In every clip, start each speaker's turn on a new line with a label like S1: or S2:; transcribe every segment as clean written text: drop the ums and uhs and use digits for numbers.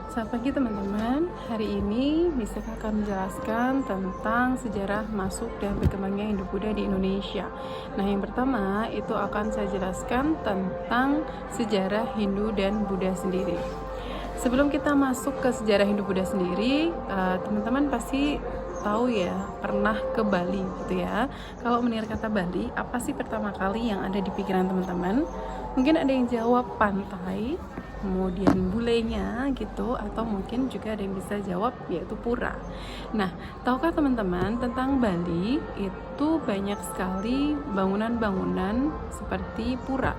S1: Selamat pagi teman-teman. Hari ini Bisakah akan menjelaskan tentang sejarah masuk dan berkembangnya Hindu-Buddha di Indonesia. Nah, yang pertama itu akan saya jelaskan tentang sejarah Hindu dan Buddha sendiri. Sebelum kita masuk ke sejarah Hindu-Buddha sendiri, teman-teman pasti tahu ya, pernah ke Bali gitu ya. Kalau mendengar kata Bali, apa sih pertama kali yang ada di pikiran teman-teman? Mungkin ada yang jawab pantai, kemudian bulenya gitu, atau mungkin juga ada yang bisa jawab yaitu pura. Nah, tahukah teman-teman tentang Bali itu banyak sekali bangunan-bangunan seperti pura.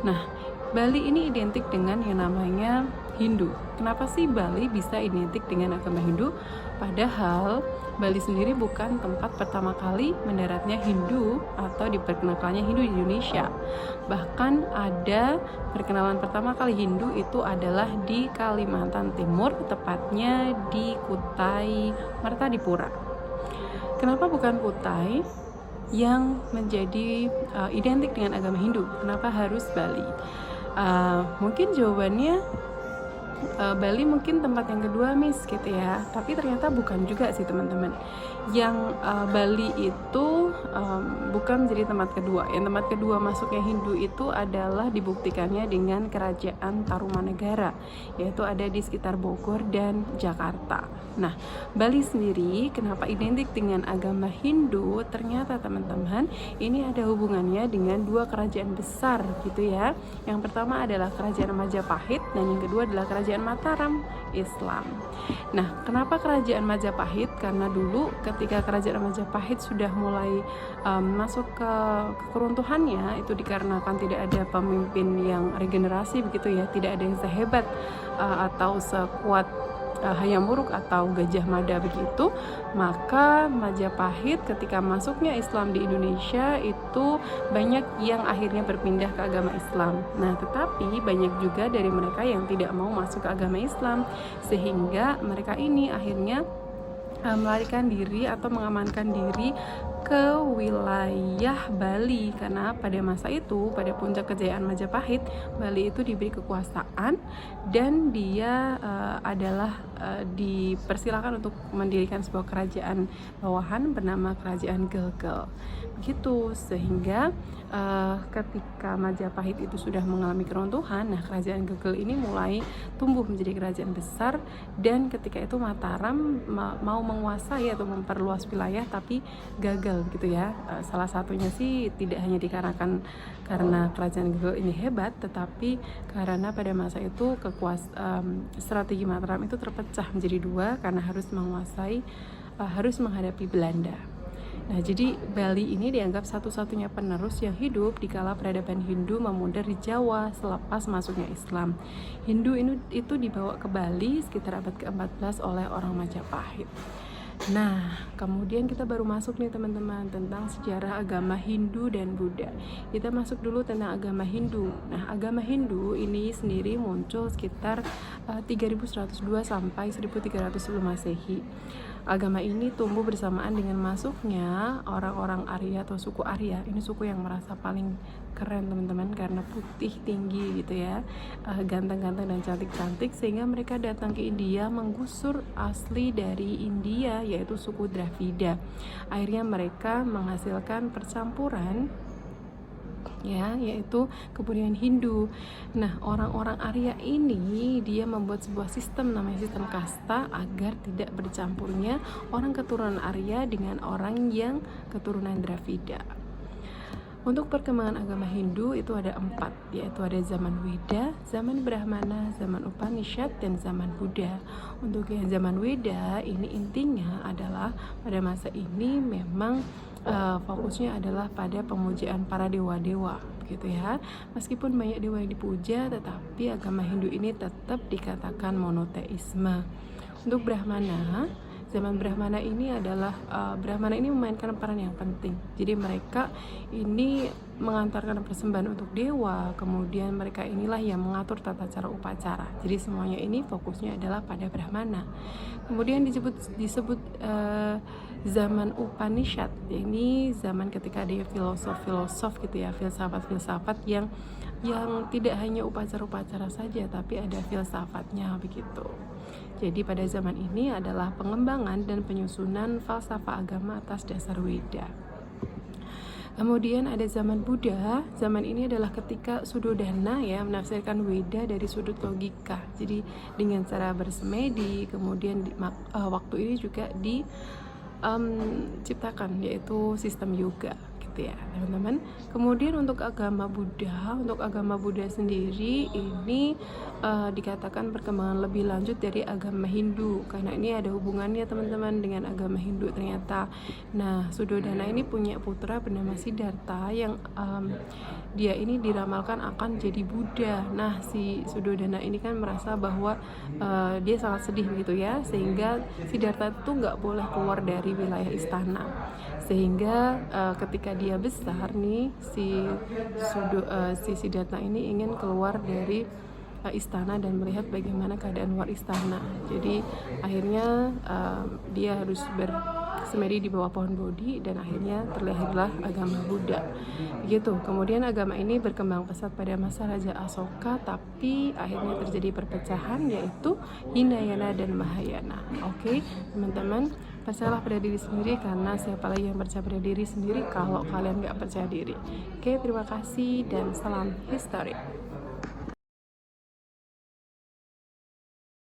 S1: Nah, Bali ini identik dengan yang namanya Hindu. Kenapa sih Bali bisa identik dengan agama Hindu? Padahal Bali sendiri bukan tempat pertama kali mendaratnya Hindu atau diperkenalkannya Hindu di Indonesia. Bahkan ada perkenalan pertama kali Hindu itu adalah di Kalimantan Timur, tepatnya di Kutai Martadipura. Kenapa bukan Kutai yang menjadi identik dengan agama Hindu? Kenapa harus Bali? Mungkin jawabannya Bali mungkin tempat yang kedua Miss gitu ya, tapi ternyata bukan juga sih teman-teman. Yang Bali itu bukan menjadi tempat kedua. Yang tempat kedua masuknya Hindu itu adalah dibuktikannya dengan kerajaan Tarumanegara, yaitu ada di sekitar Bogor dan Jakarta. Nah, Bali sendiri kenapa identik dengan agama Hindu? Ternyata teman-teman, ini ada hubungannya dengan dua kerajaan besar gitu ya. Yang pertama adalah kerajaan Majapahit dan yang kedua adalah kerajaan Mataram Islam. Nah, kenapa kerajaan Majapahit? Karena dulu ketika kerajaan Majapahit sudah mulai masuk ke keruntuhannya, itu dikarenakan tidak ada pemimpin yang regenerasi begitu ya, tidak ada yang sehebat atau sekuat Hayam Wuruk atau Gajah Mada begitu, maka Majapahit ketika masuknya Islam di Indonesia itu banyak yang akhirnya berpindah ke agama Islam. Nah, tetapi banyak juga dari mereka yang tidak mau masuk ke agama Islam, sehingga mereka ini akhirnya melarikan diri atau mengamankan diri ke wilayah Bali, karena pada masa itu, pada puncak kejayaan Majapahit, Bali itu diberi kekuasaan dan dia adalah dipersilakan untuk mendirikan sebuah kerajaan bawahan bernama Kerajaan Gelgel. Begitu, sehingga ketika Majapahit itu sudah mengalami keruntuhan, nah Kerajaan Gelgel ini mulai tumbuh menjadi kerajaan besar, dan ketika itu Mataram mau menguasai atau memperluas wilayah tapi gagal gitu ya. Salah satunya sih tidak hanya dikarenakan karena kerajaan Gelgel ini hebat, tetapi karena pada masa itu strategi Mataram itu terpecah menjadi dua karena harus menghadapi Belanda. Nah, jadi Bali ini dianggap satu-satunya penerus yang hidup di kala peradaban Hindu memudar di Jawa selepas masuknya Islam. Hindu itu dibawa ke Bali sekitar abad ke-14 oleh orang Majapahit. Nah, kemudian kita baru masuk nih teman-teman tentang sejarah agama Hindu dan Buddha. Kita masuk dulu tentang agama Hindu. Nah, agama Hindu ini sendiri muncul sekitar 3102 sampai 1300 sebelum Masehi. Agama ini tumbuh bersamaan dengan masuknya orang-orang Arya atau suku Arya. Ini suku yang merasa paling keren teman-teman karena putih tinggi gitu ya, ganteng-ganteng dan cantik-cantik, sehingga mereka datang ke India menggusur asli dari India yaitu suku Dravida. Akhirnya mereka menghasilkan percampuran ya, yaitu kebudayaan Hindu. Nah, orang-orang Arya ini dia membuat sebuah sistem namanya sistem kasta agar tidak bercampurnya orang keturunan Arya dengan orang yang keturunan Dravida. Untuk perkembangan agama Hindu itu ada 4, yaitu ada zaman Weda, zaman Brahmana, zaman Upanishad, dan zaman Buddha. Untuk yang zaman Weda ini intinya adalah pada masa ini memang fokusnya adalah pada pemujaan para dewa-dewa begitu ya. Meskipun banyak dewa yang dipuja, tetapi agama Hindu ini tetap dikatakan monoteisme. Untuk Brahmana, zaman Brahmana ini adalah Brahmana ini memainkan peran yang penting. Jadi mereka ini mengantarkan persembahan untuk dewa, kemudian mereka inilah yang mengatur tata cara upacara. Jadi semuanya ini fokusnya adalah pada Brahmana. Kemudian disebut zaman Upanishad. Ini zaman ketika ada filosof gitu ya, filsafat-filsafat yang yang tidak hanya upacara-upacara saja, tapi ada filsafatnya begitu. Jadi pada zaman ini adalah pengembangan dan penyusunan falsafah agama atas dasar Weda. Kemudian ada zaman Buddha. Zaman ini adalah ketika Suddhodana ya menafsirkan Weda dari sudut logika. Jadi dengan cara bersemedi, kemudian waktu ini juga diciptakan yaitu sistem yoga gitu ya teman-teman. Kemudian untuk agama Buddha sendiri ini dikatakan perkembangan lebih lanjut dari agama Hindu, karena ini ada hubungannya teman-teman dengan agama Hindu ternyata. Nah, Suddhodana ini punya putra bernama Siddhartha yang dia ini diramalkan akan jadi Buddha. Nah, si Suddhodana ini kan merasa bahwa dia sangat sedih gitu ya, sehingga Siddhartha itu nggak boleh keluar dari wilayah istana. Sehingga ketika dia besar nih si Siddhartha ini ingin keluar dari istana dan melihat bagaimana keadaan luar istana. Jadi akhirnya dia harus bersemedi di bawah pohon Bodhi dan akhirnya terlahirlah agama Buddha. Begitu. Kemudian agama ini berkembang pesat pada masa Raja Asoka, tapi akhirnya terjadi perpecahan yaitu Hinayana dan Mahayana. Oke, teman-teman, percayalah pada diri sendiri, karena siapa lagi yang percaya pada diri sendiri kalau kalian nggak percaya diri. Oke, terima kasih dan salam history.